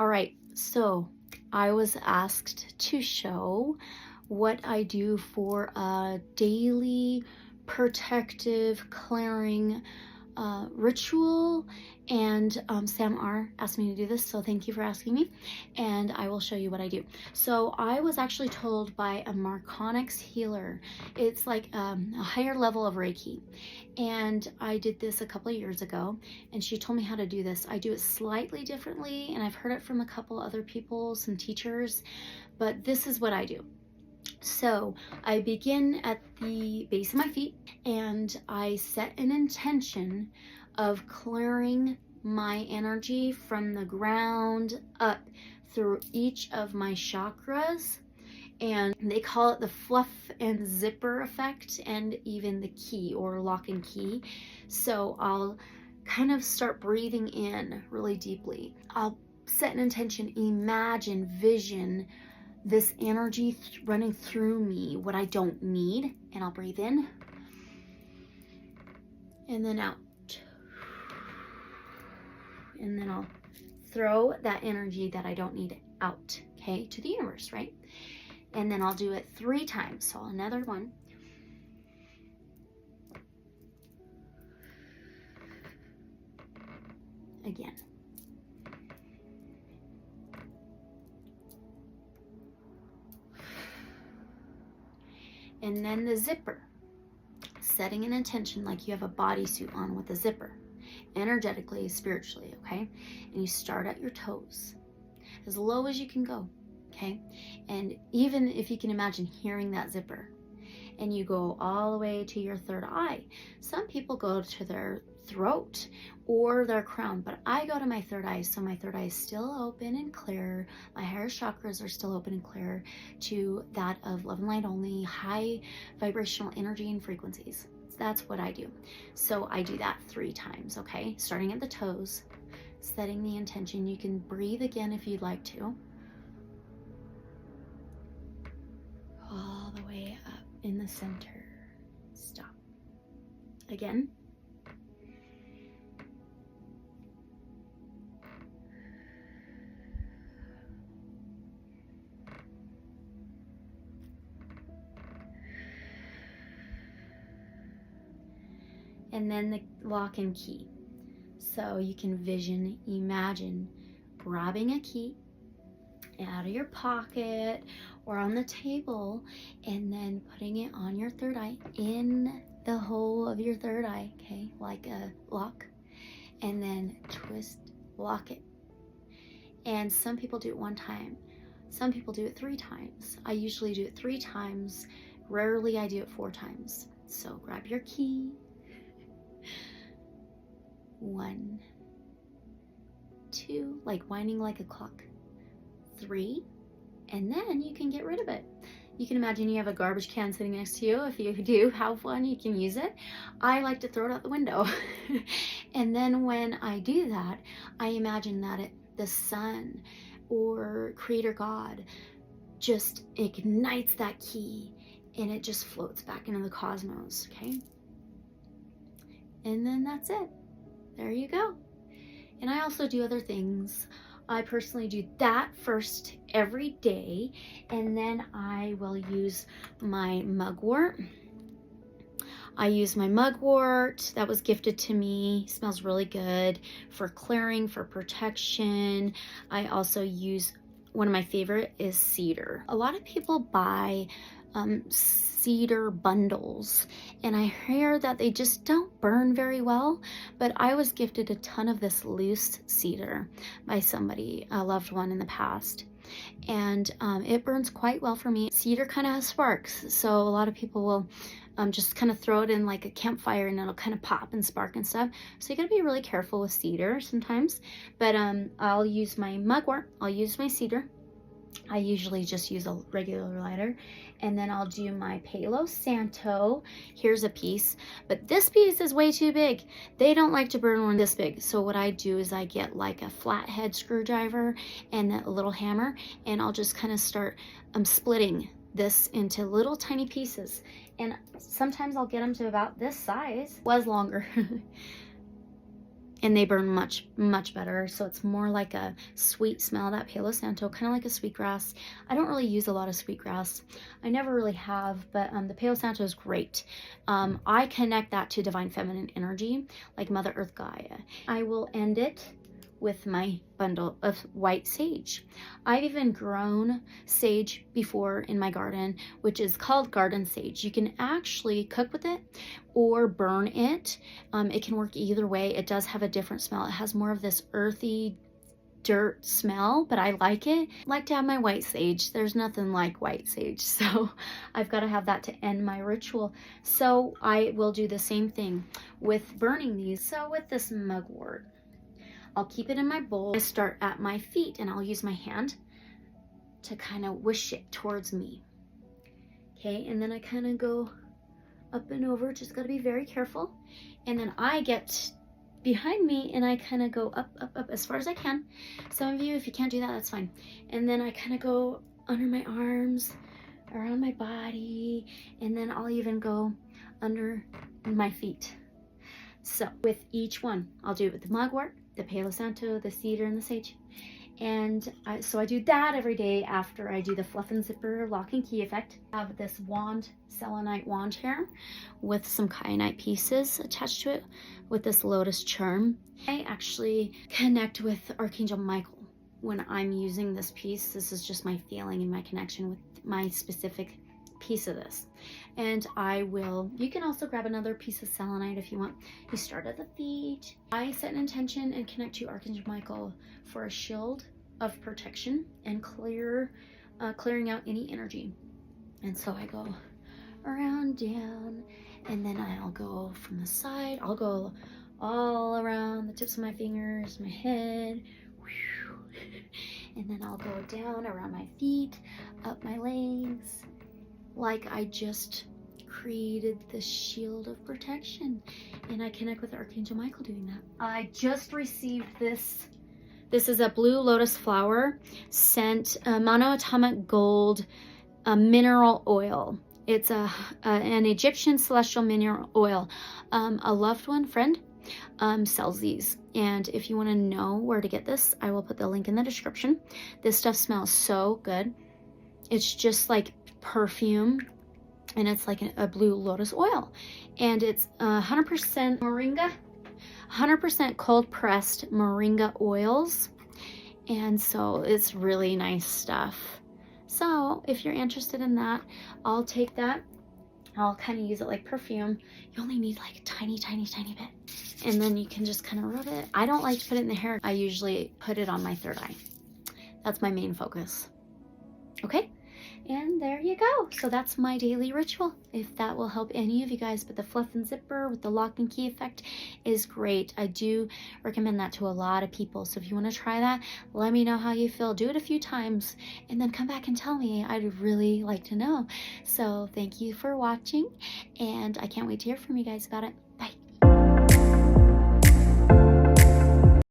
All right, so I was asked to show what I do for a daily protective clearing ritual, and Sam R asked me to do this, so thank you for asking me, and I will show you what I do. So I was actually told by a Marconics healer, it's like a higher level of Reiki, and I did this a couple of years ago, and she told me how to do this. I do it slightly differently, and I've heard it from a couple other people, some teachers, but this is what I do. So I begin at the base of my feet and I set an intention of clearing my energy from the ground up through each of my chakras. And they call it the fluff and zipper effect, and even the key or lock and key. So I'll kind of start breathing in really deeply. I'll set an intention, imagine, vision this energy running through me, what I don't need, and I'll breathe in and then out, and then I'll throw that energy that I don't need out, okay, to the universe, right? And then I'll do it 3 times. So another one. Again. And then the zipper, setting an intention like you have a bodysuit on with a zipper, energetically, spiritually, okay? And you start at your toes, as low as you can go, okay? And even if you can imagine hearing that zipper, and you go all the way to your third eye. Some people go to their throat or their crown, but I go to my third eye, so my third eye is still open and clear. My higher chakras are still open and clear to that of love and light only, high vibrational energy and frequencies. That's what I do. So I do that 3 times, okay? Starting at the toes, setting the intention. You can breathe again if you'd like to. All the way up in the center. Stop. Again. And then the lock and key. So you can vision, imagine grabbing a key out of your pocket or on the table, and then putting it on your third eye, in the hole of your third eye, okay, like a lock, and then twist, lock it. And some people do it 1 time, some people do it 3 times. I usually do it 3 times, rarely I do it 4 times. So grab your key. 1, 2, like winding like a clock. 3, and then you can get rid of it. You can imagine you have a garbage can sitting next to you. If you do have one, you can use it. I like to throw it out the window. And then when I do that, I imagine that the sun or creator God just ignites that key and it just floats back into the cosmos, okay? And then that's it. There you go. And I also do other things. I personally do that first every day, and then I will use my mugwort. I use my mugwort that was gifted to me. Smells really good for clearing, for protection. I also use, one of my favorite is cedar. A lot of people buy cedar bundles, and I hear that they just don't burn very well, but I was gifted a ton of this loose cedar by somebody, a loved one in the past, and it burns quite well for me. Cedar kind of has sparks, so a lot of people will just kind of throw it in like a campfire and it'll kind of pop and spark and stuff, so you gotta be really careful with cedar sometimes. But I'll use my mugwort, I'll use my cedar. I usually just use a regular lighter, and then I'll do my Palo Santo. Here's a piece, but this piece is way too big. They don't like to burn one this big, so what I do is I get like a flathead screwdriver and a little hammer, and I'll just kind of start splitting this into little tiny pieces, and sometimes I'll get them to about this size. Was longer. and they burn much, much better. So it's more like a sweet smell, that Palo Santo, kind of like a sweetgrass. I don't really use a lot of sweetgrass. I never really have, but the Palo Santo is great. I connect that to divine feminine energy, like Mother Earth Gaia. I will end it with my bundle of white sage. I've even grown sage before in my garden, which is called garden sage. You can actually cook with it or burn it. It can work either way. It does have a different smell. It has more of this earthy dirt smell, but I like it. I like to have my white sage. There's nothing like white sage, so I've got to have that to end my ritual. So I will do the same thing with burning these. So with this mugwort, I'll keep it in my bowl. I start at my feet and I'll use my hand to kind of wish it towards me. Okay, and then I kind of go up and over, just got to be very careful. And then I get behind me and I kind of go up, up, up as far as I can. Some of you, if you can't do that, that's fine. And then I kind of go under my arms, around my body, and then I'll even go under my feet. So with each one, I'll do it with the mugwort, the Palo Santo, the cedar, and the sage. And so I do that every day after I do the fluff and zipper lock and key effect. I have this wand, selenite wand here with some kyanite pieces attached to it with this lotus charm. I actually connect with Archangel Michael when I'm using this piece. This is just my feeling and my connection with my specific piece of this. And I will, you can also grab another piece of selenite if you want. You start at the feet. I set an intention and connect to Archangel Michael for a shield of protection and clearing out any energy. And so I go around, down, and then I'll go from the side. I'll go all around the tips of my fingers, my head, and then I'll go down around my feet, up my legs, like I just created this shield of protection. And I connect with Archangel Michael doing that. I just received this. This is a blue lotus flower scent, monoatomic gold mineral oil. It's an Egyptian celestial mineral oil. A loved one, friend, sells these. And if you want to know where to get this, I will put the link in the description. This stuff smells so good. It's just like perfume, and it's like a blue lotus oil, and it's 100% moringa, 100% cold pressed moringa oils, and so it's really nice stuff. So if you're interested in that, I'll take that. I'll kind of use it like perfume. You only need like a tiny bit, and then you can just kind of rub it. I don't like to put it in the hair. I usually put it on my third eye. That's my main focus. Okay. And there you go. So that's my daily ritual, if that will help any of you guys. But the fluff and zipper with the lock and key effect is great. I do recommend that to a lot of people. So if you want to try that, let me know how you feel. Do it a few times and then come back and tell me. I'd really like to know. So thank you for watching, and I can't wait to hear from you guys about it.